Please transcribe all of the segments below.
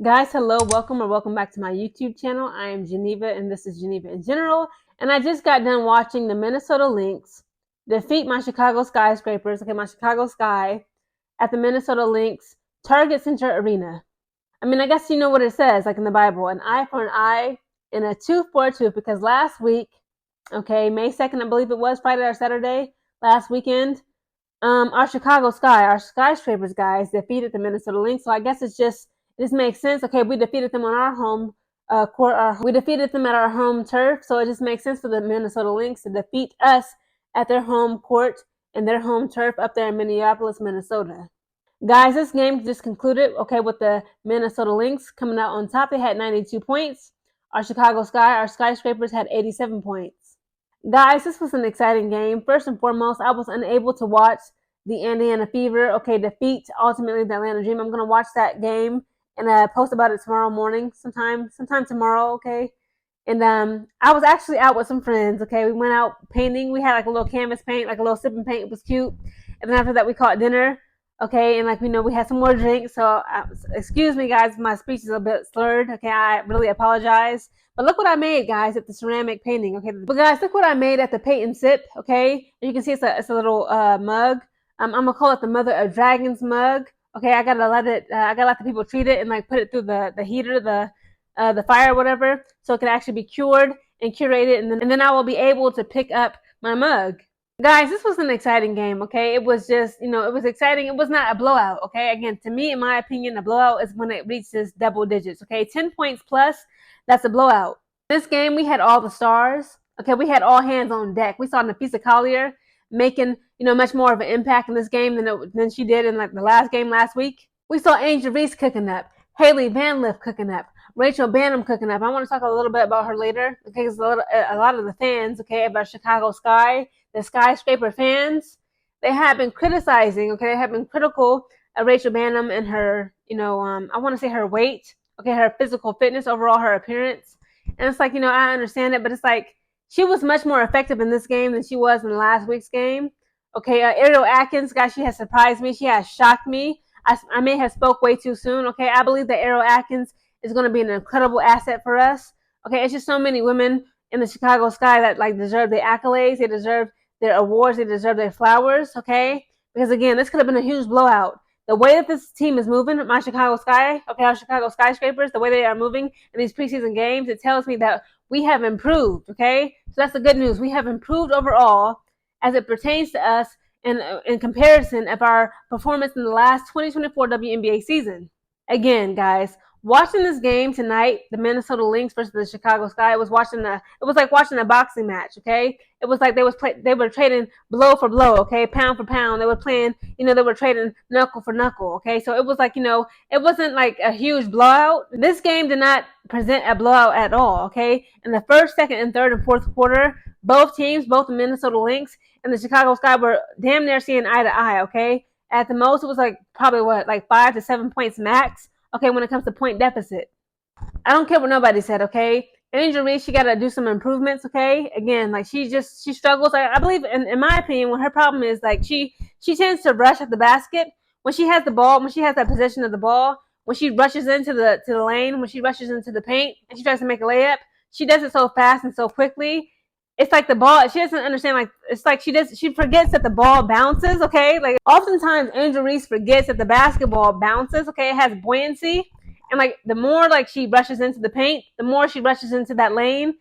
Guys, hello, welcome back to my YouTube channel. I am Geneva and this is Geneva in General. And I just got done watching the Minnesota Lynx defeat my Chicago Skyscrapers, my Chicago Sky at the Minnesota Lynx Target Center Arena. I mean, I guess you know what it says, like in the Bible, an eye for an eye and a tooth for a tooth, because last week, May 2nd, I believe it was, Friday or Saturday, last weekend, our Chicago Sky, our skyscrapers guys defeated the Minnesota Lynx. So I guess this makes sense. Okay, we defeated them on our home court. We defeated them at our home turf. So it just makes sense for the Minnesota Lynx to defeat us at their home court and their home turf up there in Minneapolis, Minnesota. Guys, this game just concluded, with the Minnesota Lynx coming out on top. They had 92 points. Our Chicago Sky, our skyscrapers had 87 points. Guys, this was an exciting game. First and foremost, I was unable to watch the Indiana Fever, defeat ultimately the Atlanta Dream. I'm going to watch that game and post about it tomorrow morning, sometime tomorrow, okay? And I was actually out with some friends, okay? We went out painting. We had like a little canvas paint, like a little sipping paint. It was cute. And then after that, we caught dinner, okay? And we had some more drinks. So excuse me, guys, my speech is a bit slurred, okay? I really apologize. But look what I made, guys, at the ceramic painting, okay? But guys, look what I made at the paint and sip, okay? And you can see it's a little mug. I'm gonna call it the Mother of Dragons mug. Okay, I gotta let the people treat it and like put it through the heater, the fire, whatever, so it can actually be cured and curated, and then I will be able to pick up my mug. Guys, this was an exciting game, okay? It was just, it was exciting. It was not a blowout, okay? Again, to me, in my opinion, a blowout is when it reaches double digits, okay? 10 points plus, that's a blowout. This game, we had all the stars, okay? We had all hands on deck. We saw Nafisa Collier making, much more of an impact in this game than she did in like the last game last week. We saw Angel Reese cooking up, Haley Van Lift cooking up, Rachel Banham cooking up. I want to talk a little bit about her later, okay? Because a lot of the fans, okay, of our Chicago Sky, the skyscraper fans, they have been criticizing, okay, they have been critical of Rachel Banham and her, I want to say her weight, okay, her physical fitness, overall her appearance. And it's like, I understand it, but it's like she was much more effective in this game than she was in last week's game. Okay, Ariel Atkins, guys, she has surprised me. She has shocked me. I may have spoke way too soon. Okay, I believe that Ariel Atkins is going to be an incredible asset for us. Okay, it's just so many women in the Chicago Sky that like deserve the accolades. They deserve their awards. They deserve their flowers. Okay, because again, this could have been a huge blowout. The way that this team is moving, my Chicago Sky, okay, our Chicago Skyscrapers, the way they are moving in these preseason games, it tells me that we have improved. Okay, so that's the good news. We have improved overall as it pertains to us in comparison of our performance in the last 2024 WNBA season. Again, guys, watching this game tonight, the Minnesota Lynx versus the Chicago Sky, it was like watching a boxing match, okay? It was like they were trading blow for blow, okay? Pound for pound. They were playing, they were trading knuckle for knuckle, okay? So it was like, it wasn't like a huge blowout. This game did not present a blowout at all, okay? In the first, second, and third and fourth quarter, both teams, both the Minnesota Lynx and the Chicago Sky, were damn near seeing eye to eye, okay? At the most, it was like probably 5 to 7 points max, okay, when it comes to point deficit. I don't care what nobody said, okay? Angel Reese, she got to do some improvements, okay? Again, like she struggles. I believe, in my opinion, when her problem is like she tends to rush at the basket when she has the ball, when she has that possession of the ball, when she rushes into the lane, when she rushes into the paint and she tries to make a layup, she does it so fast and so quickly. It's like the ball, she doesn't understand, like, it's like she forgets that the ball bounces, okay? Like, oftentimes, Angel Reese forgets that the basketball bounces, okay? It has buoyancy. And, like, the more, like, she rushes into the paint, the more she rushes into that lane.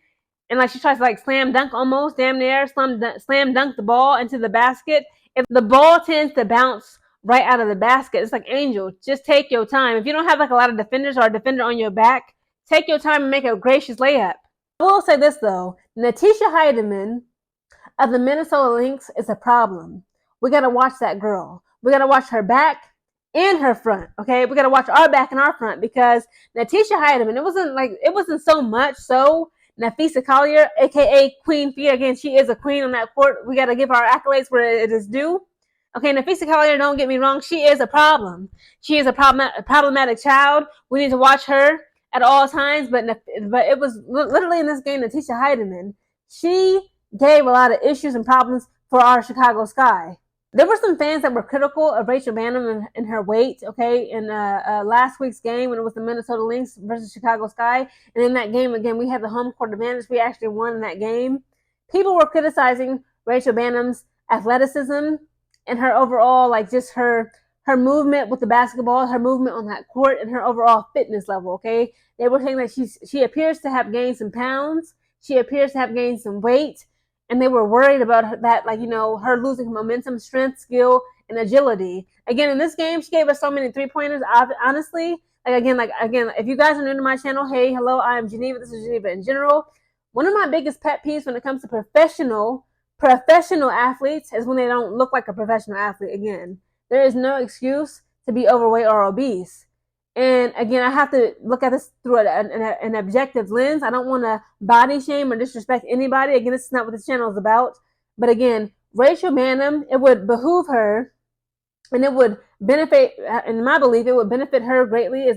And, like, she tries to, like, slam dunk almost, damn near, slam dunk the ball into the basket. If the ball tends to bounce right out of the basket, it's like, Angel, just take your time. If you don't have, like, a lot of defenders or a defender on your back, take your time and make a gracious layup. I will say this, though. Natisha Heidemann of the Minnesota Lynx is a problem. We got to watch that girl. We got to watch her back and her front, okay? We got to watch our back and our front, because Natisha Heidemann, it wasn't so much so Nafisa Collier, a.k.a. Queen Fee. Again, she is a queen on that court. We got to give our accolades where it is due. Okay, Nafisa Collier, don't get me wrong, she is a problem. She is a problematic child. We need to watch her at all times, but it was literally in this game, Natisha Heidemann, she gave a lot of issues and problems for our Chicago Sky. There were some fans that were critical of Rachel Banham and her weight, okay, in last week's game when it was the Minnesota Lynx versus Chicago Sky. And in that game, again, we had the home court advantage. We actually won in that game. People were criticizing Rachel Banham's athleticism and her overall, like, just her movement with the basketball, her movement on that court, and her overall fitness level, okay? They were saying that she appears to have gained some pounds. She appears to have gained some weight, and they were worried about her, that, like, her losing momentum, strength, skill, and agility. Again, in this game, she gave us so many 3-pointers. Honestly, again, if you guys are new to my channel, hey, hello, I am Geneva. This is Geneva in general. One of my biggest pet peeves when it comes to professional athletes is when they don't look like a professional athlete. Again, there is no excuse to be overweight or obese. And again, I have to look at this through an objective lens. I don't want to body shame or disrespect anybody. Again, this is not what this channel is about. But again, Rachel Banham, it would behoove her, and it would benefit, in my belief, it would benefit her greatly, as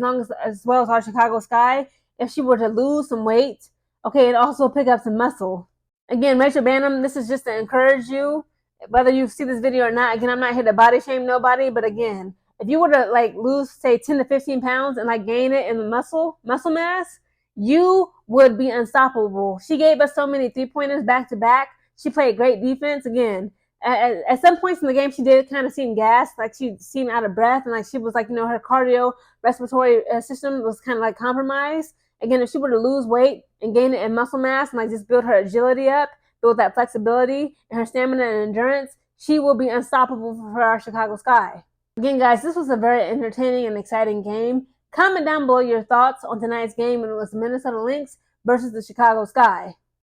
well as our Chicago Sky, if she were to lose some weight, okay, and also pick up some muscle. Again, Rachel Banham, this is just to encourage you, whether you see this video or not. Again, I'm not here to body shame nobody, but again, if you were to like lose, say, 10 to 15 pounds and like gain it in the muscle mass, you would be unstoppable. She gave us so many 3-pointers back to back. She played great defense. Again, at some points in the game, she did kind of seem gassed, like she seemed out of breath, and like she was like, her cardio respiratory system was kind of like compromised. Again, if she were to lose weight and gain it in muscle mass and like just build her agility up, build that flexibility and her stamina and endurance, she will be unstoppable for our Chicago Sky. Again, guys, this was a very entertaining and exciting game. Comment down below your thoughts on tonight's game when it was the Minnesota Lynx versus the Chicago Sky.